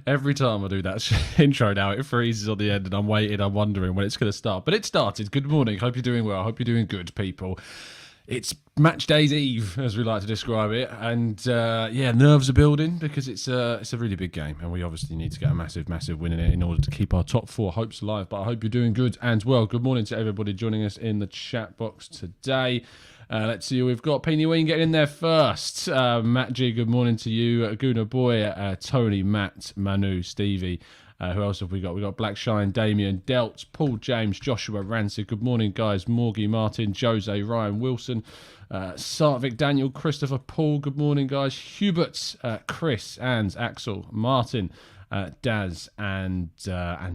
Every time I do that intro now, it freezes on the end and I'm wondering when it's going to start. But it started. Good morning. Hope you're doing well. Hope you're doing good, people. It's match day's eve, as we like to describe it. And nerves are building because it's a really big game. And we obviously need to get a massive, massive win in it in order to keep our top four hopes alive. But I hope you're doing good and well. Good morning to everybody joining us in the chat box today. Let's see who we've got. Peeny Ween getting in there first. Matt G, good morning to you. Gooner Boy, Tony, Matt, Manu, Stevie. Who else have we got? We've got Black Shine, Damien, Delts, Paul James, Joshua Rancid. Good morning, guys. Morgie, Martin, Jose, Ryan, Wilson, Sartvik, Daniel, Christopher, Paul. Good morning, guys. Hubert, Chris, Ans, Axel, Martin, Daz, and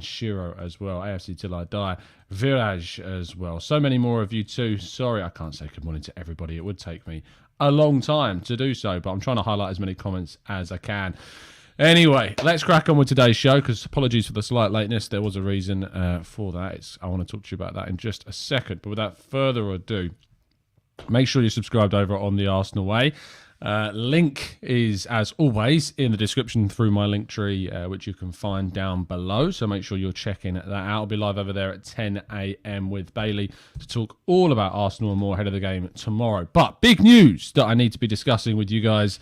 Shiro as well. AFC Till I Die. Viraj as well. So many more of you too. Sorry, I can't say good morning to everybody. It would take me a long time to do so, but I'm trying to highlight as many comments as I can. Anyway, let's crack on with today's show, because apologies for the slight lateness. There was a reason for that. I want to talk to you about that in just a second. But without further ado, make sure you're subscribed over on the Arsenal Way. Link is, as always, in the description through my link tree, which you can find down below. So make sure you're checking that out. I'll be live over there at 10 a.m. with Bailey to talk all about Arsenal and more ahead of the game tomorrow. But big news that I need to be discussing with you guys.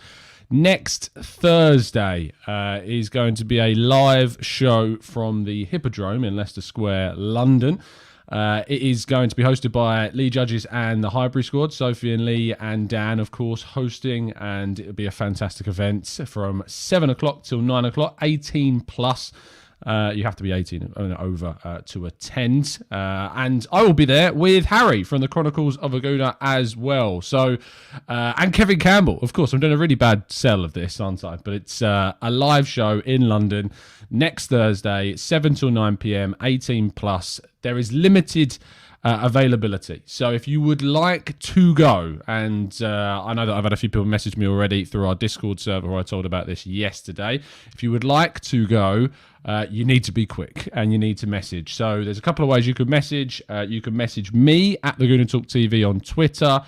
Next Thursday is going to be a live show from the Hippodrome in Leicester Square, London. It is going to be hosted by Lee Judges and the Highbury squad, Sophie and Lee and Dan, of course, hosting, and it'll be a fantastic event from 7 o'clock till 9 o'clock, 18 plus. You have to be 18 and over to attend. And I will be there with Harry from the Chronicles of a Gooner as well. So, and Kevin Campbell, of course. I'm doing a really bad sell of this, aren't I? But it's a live show in London next Thursday, 7 till 9 p.m, 18 plus. There is limited availability. So if you would like to go, and I know that I've had a few people message me already through our Discord server where I told about this yesterday. If you would like to go, you need to be quick and you need to message. So there's a couple of ways you could message. You can message me at the Gooner Talk TV on Twitter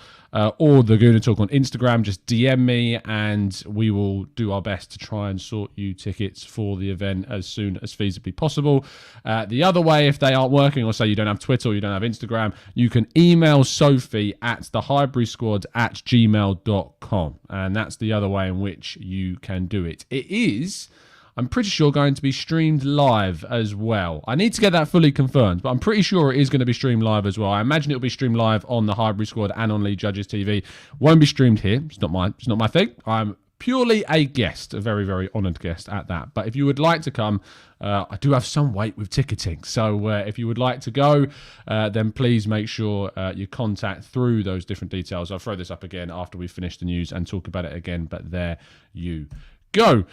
or the Gooner Talk on Instagram. Just DM me and we will do our best to try and sort you tickets for the event as soon as feasibly possible. The other way, if they aren't working, or say you don't have Twitter or you don't have Instagram, you can email Sophie at thehighburysquad@gmail.com. And that's the other way in which you can do it. It is, I'm pretty sure, going to be streamed live as well. I need to get that fully confirmed, but I'm pretty sure it is going to be streamed live as well. I imagine it'll be streamed live on the Highbury Squad and on Lee Judges TV. Won't be streamed here. It's not my thing. I'm purely a guest, a very, very honoured guest at that. But if you would like to come, I do have some weight with ticketing. So if you would like to go, then please make sure you contact through those different details. I'll throw this up again after we finish the news and talk about it again. But there you go.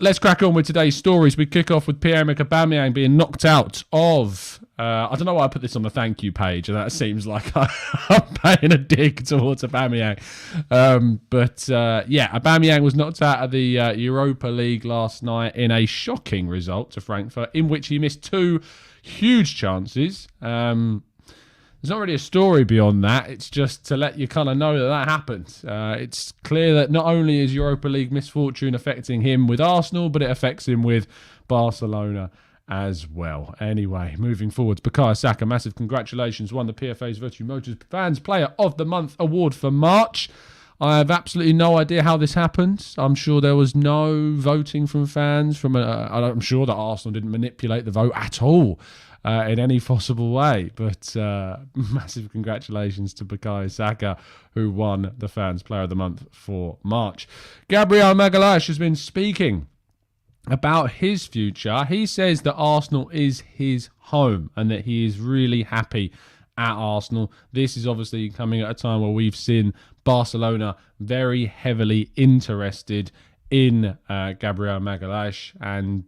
Let's crack on with today's stories. We kick off with Pierre-Emerick Aubameyang being knocked out of... I don't know why I put this on the thank you page, and that seems like I'm paying a dig towards Aubameyang. Aubameyang was knocked out of the Europa League last night in a shocking result to Frankfurt, in which he missed two huge chances. There's not really a story beyond that. It's just to let you kind of know that happened. It's clear that not only is Europa League misfortune affecting him with Arsenal, but it affects him with Barcelona as well. Anyway, moving forwards, Bukayo Saka, massive congratulations. Won the PFA's Virtue Motors Fans Player of the Month award for March. I have absolutely no idea how this happened. I'm sure there was no voting from fans. I'm sure that Arsenal didn't manipulate the vote at all. In any possible way. But massive congratulations to Bukayo Saka, who won the Fans Player of the Month for March. Gabriel Magalhaes has been speaking about his future. He says that Arsenal is his home and that he is really happy at Arsenal. This is obviously coming at a time where we've seen Barcelona very heavily interested in Gabriel Magalhaes, and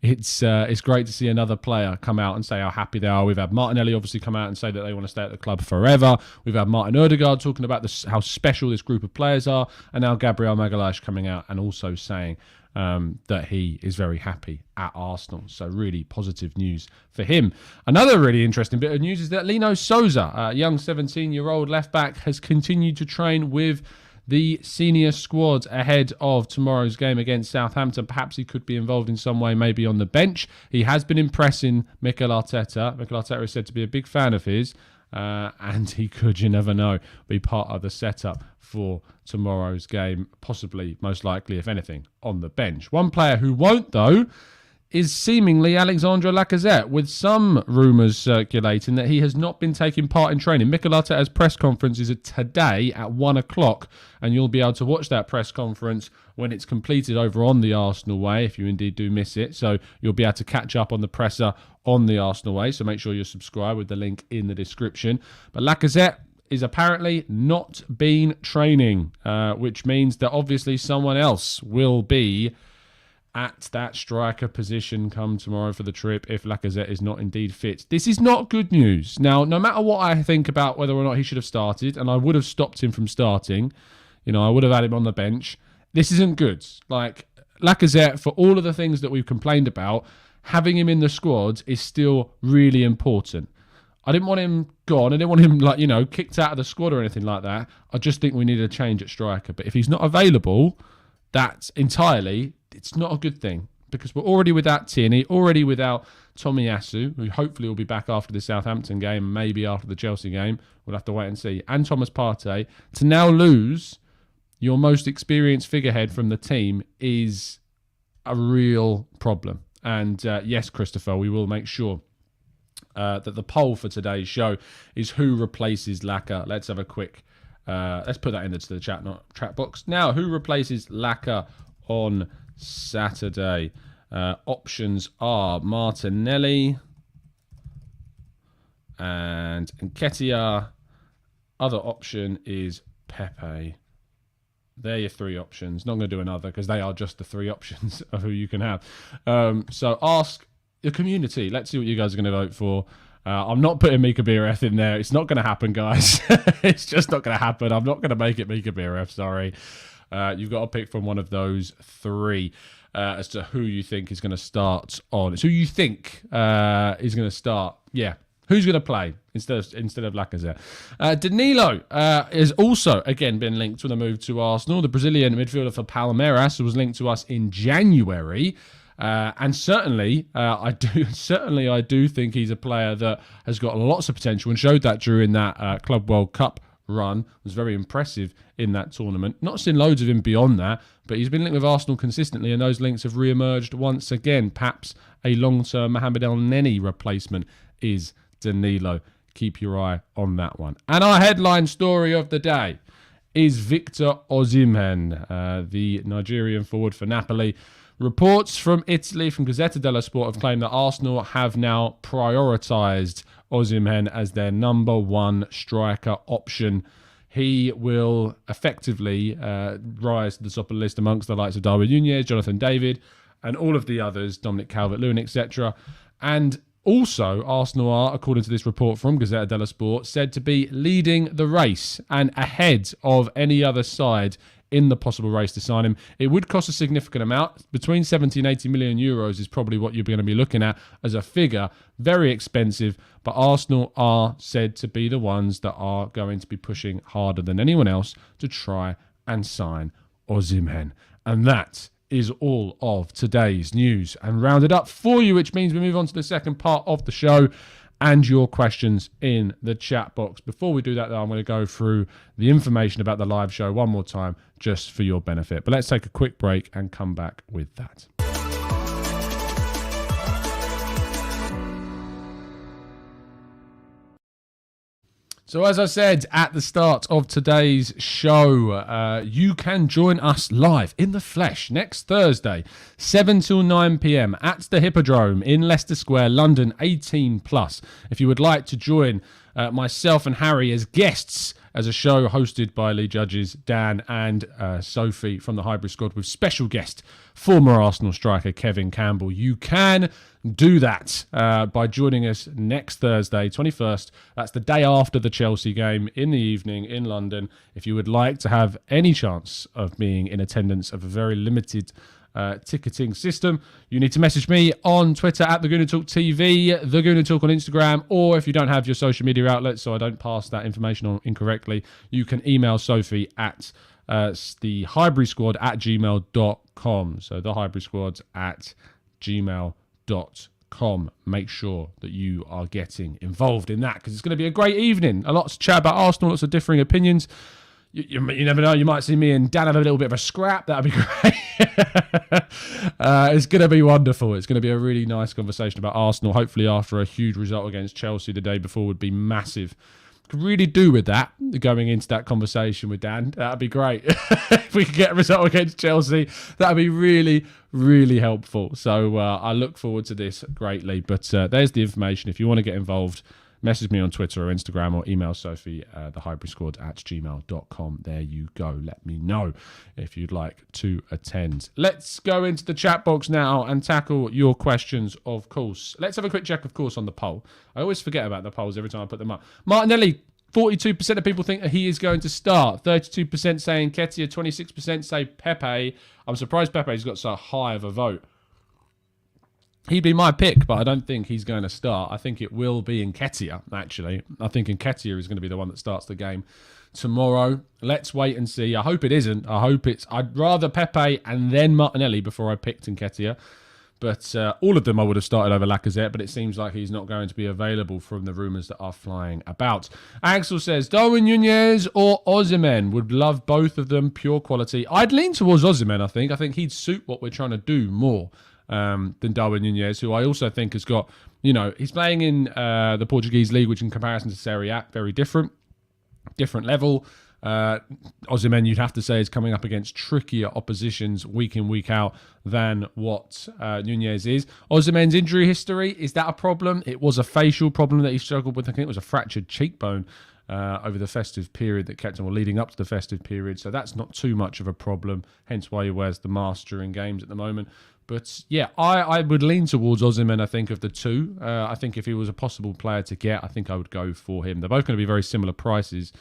it's great to see another player come out and say how happy they are. We've had Martinelli obviously come out and say that they want to stay at the club forever. We've had Martin Ødegaard talking about how special this group of players are, and now Gabriel Magalhaes coming out and also saying that he is very happy at Arsenal. So really positive news for him. Another really interesting bit of news is that Lino Sousa, a young 17-year-old left-back, has continued to train with the senior squad ahead of tomorrow's game against Southampton. Perhaps he could be involved in some way, maybe on the bench. He has been impressing Mikel Arteta. Mikel Arteta is said to be a big fan of his. And he could, you never know, be part of the setup for tomorrow's game, possibly, most likely, if anything, on the bench. One player who won't, though, is seemingly Alexandre Lacazette, with some rumours circulating that he has not been taking part in training. Mikel Arteta's press conference is today at 1 o'clock, and you'll be able to watch that press conference when it's completed over on the Arsenal Way, if you indeed do miss it. So you'll be able to catch up on the presser on the Arsenal Way, so make sure you're subscribed with the link in the description. But Lacazette is apparently not been training, which means that obviously someone else will be at that striker position come tomorrow for the trip if Lacazette is not indeed fit. This is not good news. Now, no matter what I think about whether or not he should have started, and I would have stopped him from starting, I would have had him on the bench, this isn't good. Like, Lacazette, for all of the things that we've complained about, having him in the squad is still really important. I didn't want him gone. I didn't want him, kicked out of the squad or anything like that. I just think we need a change at striker. But if he's not available, that's entirely... it's not a good thing, because we're already without Tierney, already without Tomiyasu, who hopefully will be back after the Southampton game, maybe after the Chelsea game. We'll have to wait and see. And Thomas Partey. To now lose your most experienced figurehead from the team is a real problem. And yes, Christopher, we will make sure that the poll for today's show is who replaces Laka. Let's have a quick... let's put that into the chat box. Now, who replaces Laka on Saturday? Options are Martinelli and Nketiah. Other option is Pepe. They're your three options. Not going to do another because they are just the three options of who you can have. So ask the community. Let's see what you guys are going to vote for. I'm not putting Mika Biereth in there. It's not going to happen, guys. It's just not going to happen. I'm not going to make it Mika Biereth, sorry. You've got to pick from one of those three as to who you think is going to start on. So who you think is going to start. Yeah. Who's going to play instead of Lacazette? Danilo has also, again, been linked with a move to Arsenal. The Brazilian midfielder for Palmeiras was linked to us in January. And certainly, I do think he's a player that has got lots of potential and showed that during that Club World Cup run. Was very impressive in that tournament. Not seen loads of him beyond that, but he's been linked with Arsenal consistently, and those links have re-emerged once again. Perhaps a long-term Mohamed El Neni replacement is Danilo. Keep your eye on that one. And our headline story of the day is Victor Osimhen, the Nigerian forward for Napoli. Reports from Italy, from Gazzetta dello Sport, have claimed that Arsenal have now prioritised Osimhen as their number one striker option. He will effectively rise to the top of the list amongst the likes of Darwin Nunez, Jonathan David, and all of the others, Dominic Calvert-Lewin, etc. And also, Arsenal are, according to this report from Gazzetta dello Sport, said to be leading the race and ahead of any other side in the possible race to sign him. It would cost a significant amount. Between 70 and 80 million euros is probably what you're going to be looking at as a figure. Very expensive, but Arsenal are said to be the ones that are going to be pushing harder than anyone else to try and sign Osimhen. And that is all of today's news and rounded up for you, which means we move on to the second part of the show and your questions in the chat box. Before we do that, though, I'm going to go through the information about the live show one more time just for your benefit. But let's take a quick break and come back with that. So as I said at the start of today's show, you can join us live in the flesh next Thursday, 7 till 9 p.m. at the Hippodrome in Leicester Square, London, 18+. If you would like to join myself and Harry as guests as a show hosted by lead judges Dan and Sophie from the Hybrid Squad with special guest, former Arsenal striker Kevin Campbell, you can do that by joining us next Thursday, 21st. That's the day after the Chelsea game in the evening in London. If you would like to have any chance of being in attendance of a very limited ticketing system, you need to message me on Twitter at the Gooner Talk TV, the Gooner Talk on Instagram, or if you don't have your social media outlets so I don't pass that information on incorrectly, you can email Sophie at the Highbury Squad at gmail.com. So the Highbury Squad at gmail.com. Make sure that you are getting involved in that, because it's going to be a great evening. A lot to chat about Arsenal, lots of differing opinions. You never know, you might see me and Dan have a little bit of a scrap. That'd be great. It's going to be wonderful. It's going to be a really nice conversation about Arsenal. Hopefully after a huge result against Chelsea the day before would be massive. Could really do with that, going into that conversation with Dan. That'd be great. If we could get a result against Chelsea, that'd be really, really helpful. So I look forward to this greatly. But there's the information. If you want to get involved, message me on Twitter or Instagram, or email Sophie, the Highbury Squad at gmail.com. There you go. Let me know if you'd like to attend. Let's go into the chat box now and tackle your questions, of course. Let's have a quick check, of course, on the poll. I always forget about the polls every time I put them up. Martinelli, 42% of people think that he is going to start. 32% saying Nketiah, 26% say Pepe. I'm surprised Pepe's got so high of a vote. He'd be my pick, but I don't think he's going to start. I think it will be Nketiah, actually. I think Nketiah is going to be the one that starts the game tomorrow. Let's wait and see. I hope it isn't. I'd rather Pepe and then Martinelli before I picked Nketiah. But all of them I would have started over Lacazette, but it seems like he's not going to be available from the rumours that are flying about. Axel says, Darwin Núñez or Osimhen. Would love both of them, pure quality. I'd lean towards Osimhen, I think. I think he'd suit what we're trying to do more than Darwin Núñez, who I also think has got, he's playing in the Portuguese league, which in comparison to Serie A, very different level. Osimhen, you'd have to say, is coming up against trickier oppositions week in, week out than what Núñez is. Osimhen's injury history, is that a problem? It was a facial problem that he struggled with. I think it was a fractured cheekbone over the festive period that kept him, or leading up to the festive period. So that's not too much of a problem, hence why he wears the mask during games at the moment. But yeah, I would lean towards Osimhen, I think, of the two. I think if he was a possible player to get, I think I would go for him. They're both going to be very similar prices,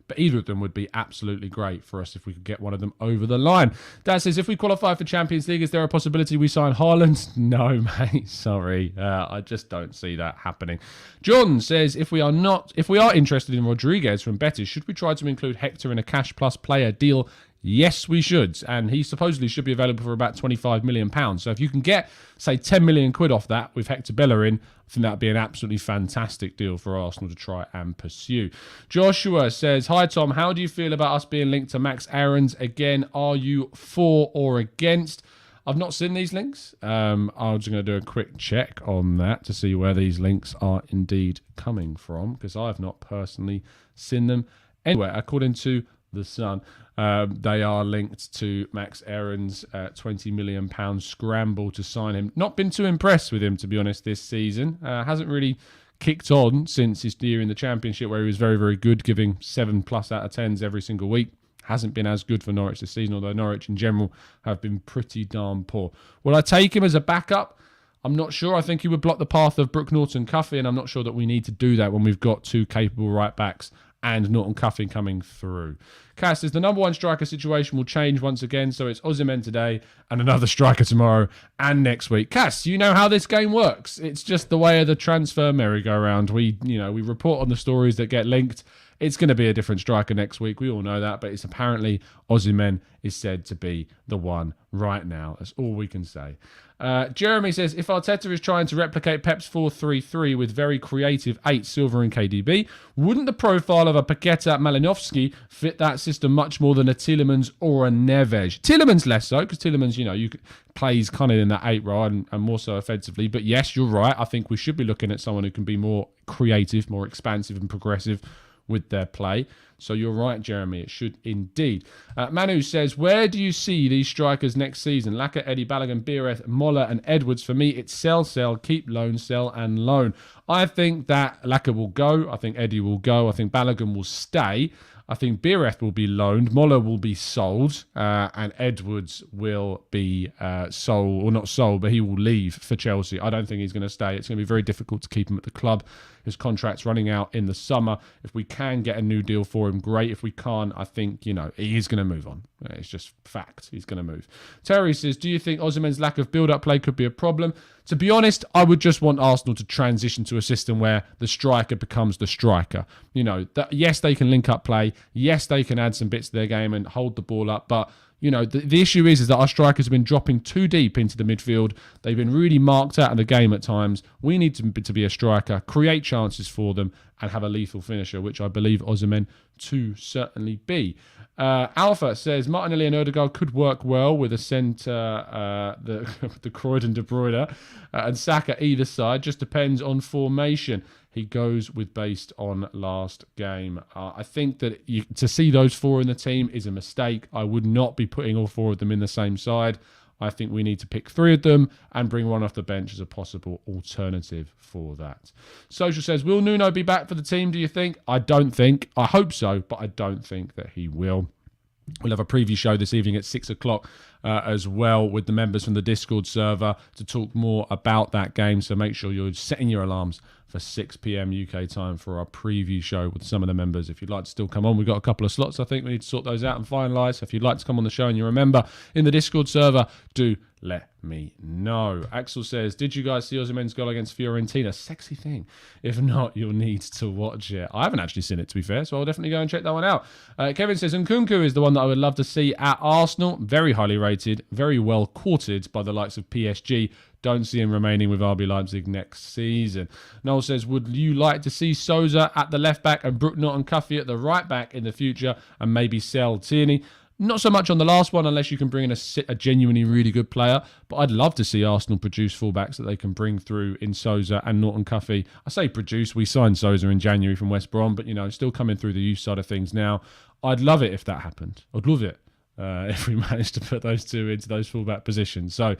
but either of them would be absolutely great for us if we could get one of them over the line. Dad says, if we qualify for Champions League, is there a possibility we sign Haaland? No, mate, sorry. I just don't see that happening. John says, if we are interested in Rodriguez from Betis, should we try to include Hector in a cash plus player deal? Yes, we should. And he supposedly should be available for about £25 million. So if you can get, say, 10 million quid off that with Hector Bellerin, I think that would be an absolutely fantastic deal for Arsenal to try and pursue. Joshua says, hi, Tom. How do you feel about us being linked to Max Aarons again? Are you for or against? I've not seen these links. I'm just going to do a quick check on that to see where these links are indeed coming from, because I've not personally seen them anywhere. According to The Sun, they are linked to Max Aarons' £20 million scramble to sign him. Not been too impressed with him, to be honest, this season. Hasn't really kicked on since his year in the Championship, where he was very, very good, giving 7+ out of 10s every single week. Hasn't been as good for Norwich this season, although Norwich in general have been pretty darn poor. Will I take him as a backup? I'm not sure. I think he would block the path of Brook Norton-Cuffy, and I'm not sure that we need to do that when we've got two capable right-backs and Norton-Cuffy coming through. Cass says, the number one striker situation will change once again, so it's Osimhen today and another striker tomorrow and next week. Cass, you know how this game works. It's just the way of the transfer merry-go-round. We report on the stories that get linked. It's going to be a different striker next week. We all know that, but it's apparently Osimhen is said to be the one right now. That's all we can say. Jeremy says, if Arteta is trying to replicate Pep's 4-3-3 with very creative 8 Silva and KDB, wouldn't the profile of a Paqueta Malinowski fit that system much more than a Tielemans or a Neves? Tielemans less so, because Tielemans, plays kind of in that 8 role and more so offensively. But yes, you're right. I think we should be looking at someone who can be more creative, more expansive and progressive with their play. So you're right, Jeremy. It should indeed. Manu says, where do you see these strikers next season? Laka, Eddie, Balogun, Beereth, Moller and Edwards. For me, it's sell, keep, loan, sell and loan. I think that Laka will go. I think Eddie will go. I think Balogun will stay. I think Beereth will be loaned. Moller will be sold. And Edwards will be sold, or not sold, but he will leave for Chelsea. I don't think he's going to stay. It's going to be very difficult to keep him at the club. His contract's running out in the summer. If we can get a new deal for him, great. If we can't, I think, he is going to move on. It's just fact. He's going to move. Terry says, do you think Osimhen's lack of build-up play could be a problem? To be honest, I would just want Arsenal to transition to a system where the striker becomes the striker. You know, yes, they can link up play. Yes, they can add some bits to their game and hold the ball up. But, you know, the issue is that our strikers have been dropping too deep into the midfield. They've been really marked out of the game at times. We need to be a striker, create chances for them, and have a lethal finisher, which I believe Osimhen to certainly be. Alpha says Martinelli and Odegaard could work well with a centre, the Croydon De Bruyne, and Saka either side. Just depends on formation. He goes with based on last game. I think that to see those four in the team is a mistake. I would not be putting all four of them in the same side. I think we need to pick three of them and bring one off the bench as a possible alternative for that. Social says, will Nuno be back for the team, do you think? I don't think. I hope so, but I don't think that he will. We'll have a preview show this evening at 6 o'clock as well with the members from the Discord server to talk more about that game. So make sure you're setting your alarms for 6 p.m. UK time for our preview show with some of the members. If you'd like to still come on, we've got a couple of slots. I think we need to sort those out and finalise. So if you'd like to come on the show and you remember in the Discord server, do let me know. Axel says, did you guys see Osimhen's goal against Fiorentina? Sexy thing. If not, you'll need to watch it. I haven't actually seen it, to be fair, so I'll definitely go and check that one out. Kevin says, Nkunku is the one that I would love to see at Arsenal. Very highly rated, very well courted by the likes of PSG. Don't see him remaining with RB Leipzig next season. Noel says, would you like to see Sousa at the left back and Brooknott and Cuffy at the right back in the future and maybe sell Tierney? Not so much on the last one unless you can bring in a genuinely really good player. But I'd love to see Arsenal produce fullbacks that they can bring through in Sousa and Norton Cuffy. I say produce. We signed Sousa in January from West Brom, but, you know, still coming through the youth side of things now. I'd love it if that happened. I'd love it if we managed to put those two into those fullback positions. So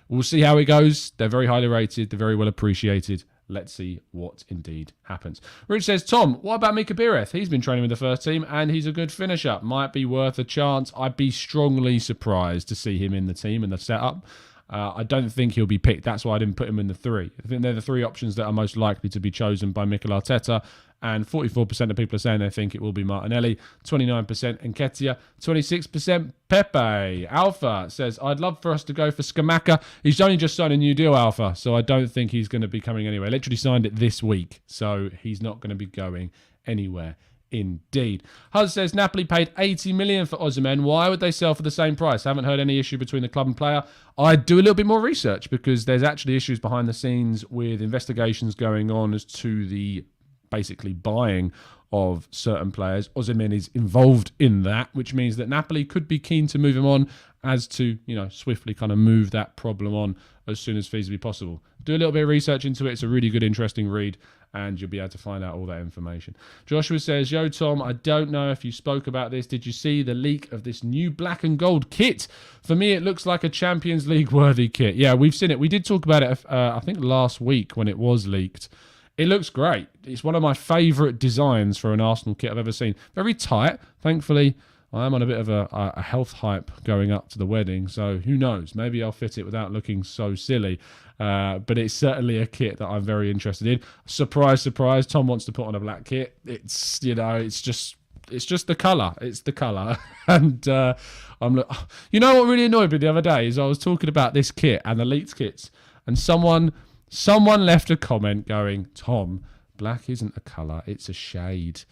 we'll see how it goes. They're very highly rated. They're very well appreciated. Let's see what indeed happens. Rich says, Tom, what about Mika Bireth? He's been training with the first team and he's a good finisher. Might be worth a chance. I'd be strongly surprised to see him in the team and the setup. I don't think he'll be picked. That's why I didn't put him in the three. I think they're the three options that are most likely to be chosen by Mikel Arteta. And 44% of people are saying they think it will be Martinelli, 29% Nketiah, 26% Pepe. Alpha says, I'd love for us to go for Scamacca. He's only just signed a new deal, Alpha, so I don't think he's going to be coming anywhere. Literally signed it this week, so he's not going to be going anywhere. Indeed. Huz says, Napoli paid 80 million for Osimhen. Why would they sell for the same price? Haven't heard any issue between the club and player. I'd do a little bit more research because there's actually issues behind the scenes with investigations going on as to the basically buying of certain players. Osimhen is involved in that, which means that Napoli could be keen to move him on as to, you know, swiftly kind of move that problem on as soon as feasibly possible. Do a little bit of research into it. It's a really good, interesting read, and you'll be able to find out all that information. Joshua says, yo, Tom, I don't know if you spoke about this. Did you see the leak of this new black and gold kit? For me, it looks like a Champions League worthy kit. Yeah, we've seen it. We did talk about it, I think, last week when it was leaked. It looks great. It's one of my favourite designs for an Arsenal kit I've ever seen. Very tight. Thankfully, I am on a bit of a health hype going up to the wedding, so who knows? Maybe I'll fit it without looking so silly. But it's certainly a kit that I'm very interested in. Surprise, surprise, Tom wants to put on a black kit. It's, you know, it's just the colour. It's the colour. And you know what really annoyed me the other day is I was talking about this kit and the leaked kits, and someone left a comment going, Tom, black isn't a colour, it's a shade.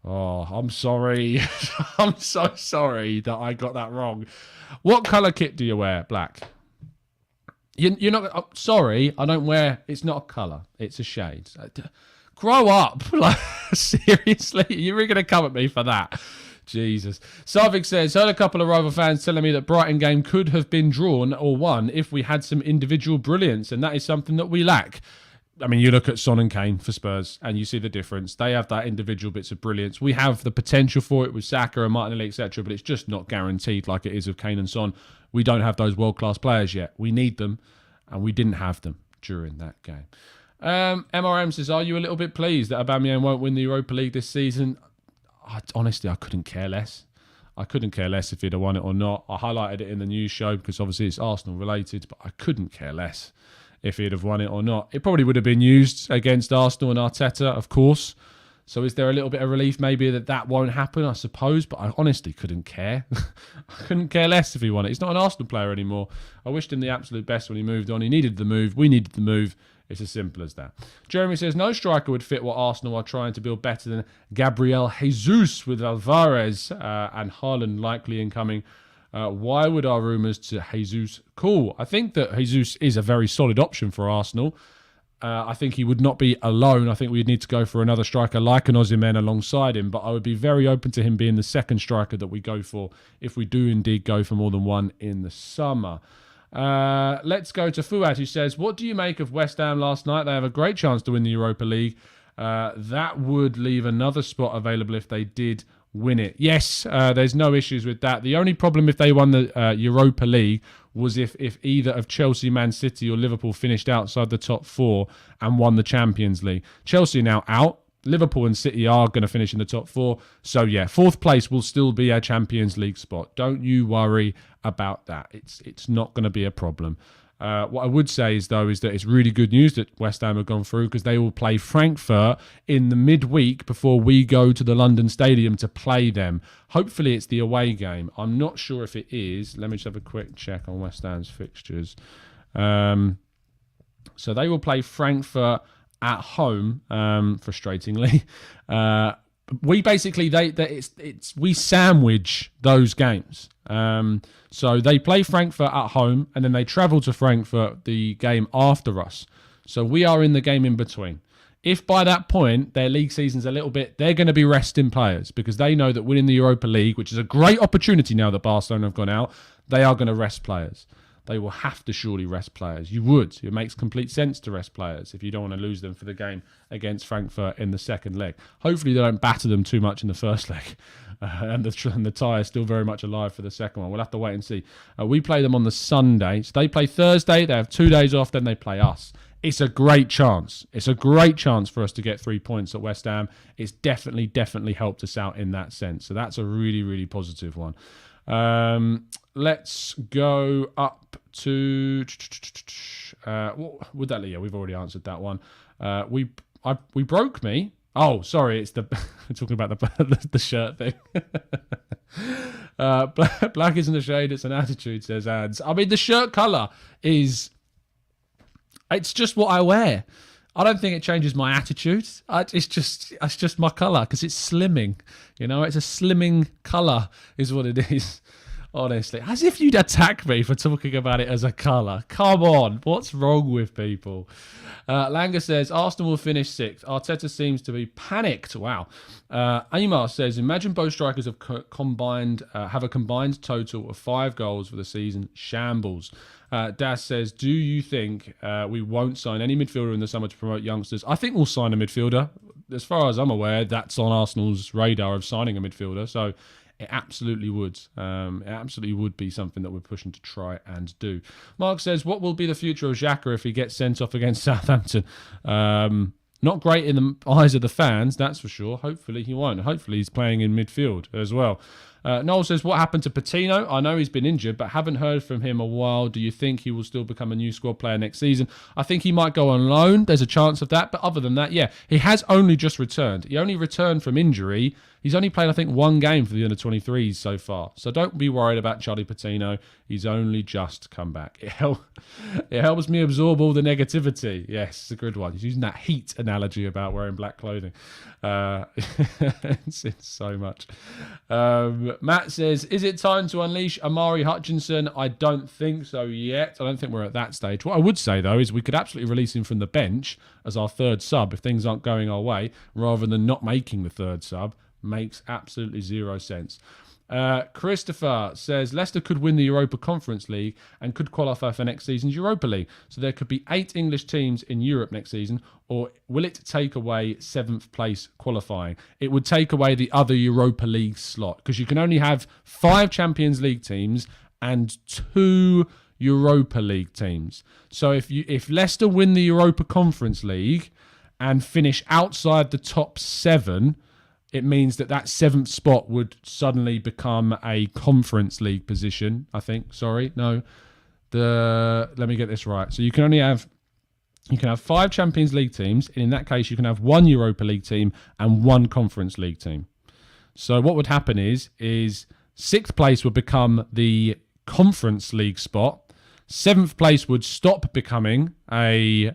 Oh, I'm sorry. I'm so sorry that I got that wrong. What colour kit do you wear? Black. You're not... Oh, sorry, I don't wear... It's not a colour, it's a shade. Grow up. Like, seriously? You're really going to come at me for that? Jesus. Sarvik says, heard a couple of rival fans telling me that Brighton game could have been drawn or won if we had some individual brilliance, and that is something that we lack. I mean, you look at Son and Kane for Spurs and you see the difference. They have that individual bits of brilliance. We have the potential for it with Saka and Martinelli, etc., but it's just not guaranteed like it is with Kane and Son. We don't have those world-class players yet. We need them, and we didn't have them during that game. MRM says, are you a little bit pleased that Aubameyang won't win the Europa League this season? Honestly, I couldn't care less. I couldn't care less if he'd have won it or not. I highlighted it in the news show because obviously it's Arsenal related, but I couldn't care less if he'd have won it or not. It probably would have been used against Arsenal and Arteta, of course. So is there a little bit of relief maybe that won't happen, I suppose? But I honestly couldn't care. I couldn't care less if he won it. He's not an Arsenal player anymore. I wished him the absolute best when he moved on. He needed the move. We needed the move. It's as simple as that. Jeremy says, no striker would fit what Arsenal are trying to build better than Gabriel Jesus with Alvarez and Haaland likely incoming. Why would our rumours to Jesus cool? I think that Jesus is a very solid option for Arsenal. I think he would not be alone. I think we'd need to go for another striker like an Osimhen alongside him, but I would be very open to him being the second striker that we go for if we do indeed go for more than one in the summer. Let's go to Fuad, who says, what do you make of West Ham last night? They have a great chance to win the Europa League. That would leave another spot available if they did win it. Yes, there's no issues with that. The only problem if they won the Europa League was if either of Chelsea, Man City or Liverpool finished outside the top four and won the Champions League. Chelsea now out. Liverpool and City are going to finish in the top four. So yeah, fourth place will still be a Champions League spot. Don't you worry about that. It's not going to be a problem. What I would say is that it's really good news that West Ham have gone through because they will play Frankfurt in the midweek before we go to the London Stadium to play them. Hopefully it's the away game. I'm not sure if it is. Let me just have a quick check on West Ham's fixtures. So they will play Frankfurt at home, frustratingly. We basically we sandwich those games. So they play Frankfurt at home and then they travel to Frankfurt the game after us. So we are in the game in between. If by that point their league season's a little bit, they're going to be resting players because they know that winning the Europa League, which is a great opportunity now that Barcelona have gone out, they are going to rest players. They will have to surely rest players. You would. It makes complete sense to rest players if you don't want to lose them for the game against Frankfurt in the second leg. Hopefully they don't batter them too much in the first leg. And the tie is still very much alive for the second one. We'll have to wait and see. We play them on the Sunday. So they play Thursday. They have 2 days off. Then they play us. It's a great chance. It's a great chance for us to get 3 points at West Ham. It's definitely helped us out in that sense. So that's a really, really positive one. Let's go up to what would that be? Yeah, we've already answered that one. We broke me. Oh, sorry, it's we're talking about the shirt thing. Black isn't a shade, it's an attitude, says Ads. I mean, the shirt colour it's just what I wear. I don't think it changes my attitude. It's just my colour because it's slimming. You know, it's a slimming colour is what it is. Honestly, as if you'd attack me for talking about it as a colour. Come on, what's wrong with people? Langer says, Arsenal will finish 6th. Arteta seems to be panicked. Wow. Amar says, imagine both strikers have have a combined total of 5 goals for the season. Shambles. Das says, do you think we won't sign any midfielder in the summer to promote youngsters? I think we'll sign a midfielder. As far as I'm aware, that's on Arsenal's radar of signing a midfielder. So it absolutely would. It absolutely would be something that we're pushing to try and do. Mark says, what will be the future of Xhaka if he gets sent off against Southampton? Not great in the eyes of the fans, that's for sure. Hopefully he won't. Hopefully he's playing in midfield as well. Noel says, what happened to Patino? I know he's been injured, but haven't heard from him a while. Do you think he will still become a new squad player next season? I think he might go on loan. There's a chance of that. But other than that, yeah, he has only just returned. He only returned from injury. He's only played, I think, 1 game for the under-23s so far. So don't be worried about Charlie Patino. He's only just come back. It helps me absorb all the negativity. Yes, it's a good one. He's using that heat analogy about wearing black clothing. It's so much. Matt says, is it time to unleash Amari Hutchinson? I don't think so yet. I don't think we're at that stage. What I would say, though, is we could absolutely release him from the bench as our 3rd sub if things aren't going our way, rather than not making the 3rd sub. Makes absolutely 0 sense. Christopher says Leicester could win the Europa Conference League and could qualify for next season's Europa League. So there could be 8 English teams in Europe next season, or will it take away 7th place qualifying? It would take away the other Europa League slot because you can only have 5 Champions League teams and 2 Europa League teams. So if Leicester win the Europa Conference League and finish outside the top 7, it means that 7th spot would suddenly become a Conference League position, I think. Sorry, no. Let me get this right. So you can only have You can have 5 Champions League teams, and in that case, you can have 1 Europa League team and 1 Conference League team. So what would happen is 6th place would become the Conference League spot. 7th place would stop becoming a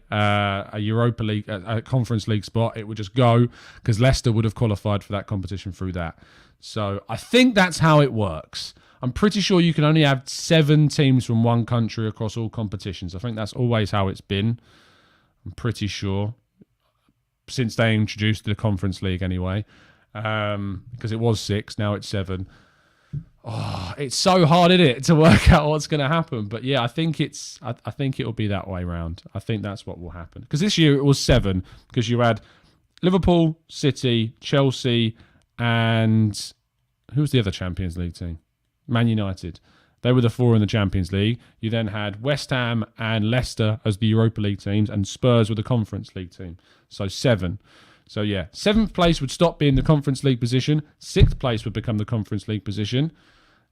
Europa League, a Conference League spot. It would just go because Leicester would have qualified for that competition through that. So I think that's how it works. I'm pretty sure you can only have 7 teams from one country across all competitions. I think that's always how it's been. I'm pretty sure. Since they introduced the Conference League anyway. Because it was 6, now it's 7. Oh, it's so hard, isn't it, to work out what's going to happen. But yeah, I think it'll be that way round. I think that's what will happen. Because this year it was 7, because you had Liverpool, City, Chelsea, and who was the other Champions League team? Man United. They were the 4 in the Champions League. You then had West Ham and Leicester as the Europa League teams, and Spurs were the Conference League team. So 7. So yeah, 7th place would stop being the Conference League position. 6th place would become the Conference League position.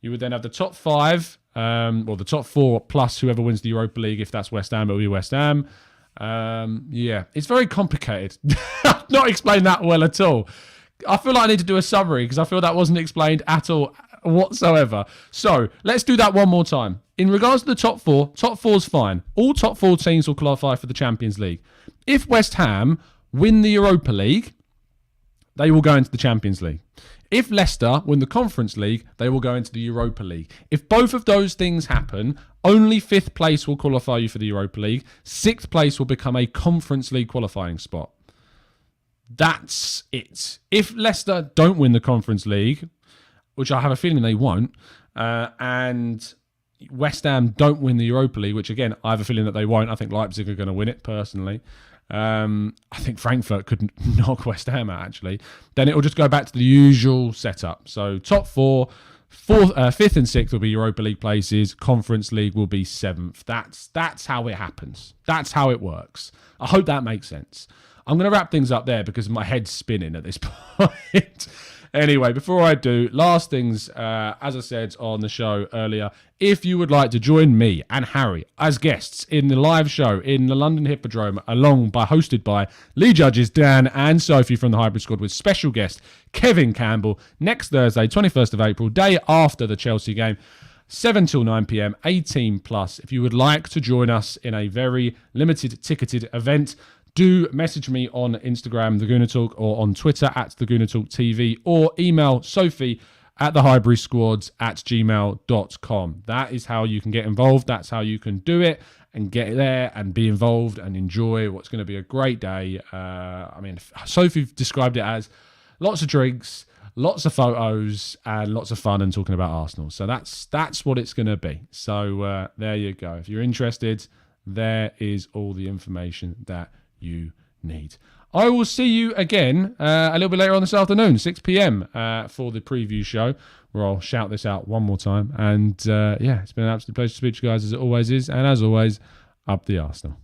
You would then have the top 5, or the top 4 plus whoever wins the Europa League. If that's West Ham, it'll be West Ham. Yeah, it's very complicated. I've not explained that well at all. I feel like I need to do a summary because I feel that wasn't explained at all whatsoever. So let's do that one more time. In regards to the top 4, top 4's fine. All top 4 teams will qualify for the Champions League. If West Ham win the Europa League, they will go into the Champions League. If Leicester win the Conference League, they will go into the Europa League. If both of those things happen, only 5th place will qualify you for the Europa League. 6th place will become a Conference League qualifying spot. That's it. If Leicester don't win the Conference League, which I have a feeling they won't, and West Ham don't win the Europa League, which again, I have a feeling that they won't. I think Leipzig are going to win it, personally. I think Frankfurt could knock West Ham out, actually. Then it will just go back to the usual setup. So top 4, 5th and 6th will be Europa League places. Conference League will be 7th. That's how it happens. That's how it works. I hope that makes sense. I'm going to wrap things up there because my head's spinning at this point. Anyway, before I do, last things, as I said on the show earlier, if you would like to join me and Harry as guests in the live show in the London Hippodrome, hosted by Lee Judges, Dan and Sophie from the Hybrid Squad, with special guest Kevin Campbell, next Thursday, 21st of April, day after the Chelsea game, 7 till 9 p.m, 18 plus. If you would like to join us in a very limited ticketed event, do message me on Instagram, The Gooner Talk, or on Twitter at The Gooner Talk TV, or email Sophie at thehighburysquads@gmail.com. That is how you can get involved. That's how you can do it and get there and be involved and enjoy what's going to be a great day. Sophie described it as lots of drinks, lots of photos, and lots of fun and talking about Arsenal. So that's what it's going to be. So there you go. If you're interested, there is all the information that you need. I will see you again a little bit later on this afternoon, 6 p.m, for the preview show, where I'll shout this out one more time. And it's been an absolute pleasure to speak to you guys, as it always is. And as always, up the Arsenal.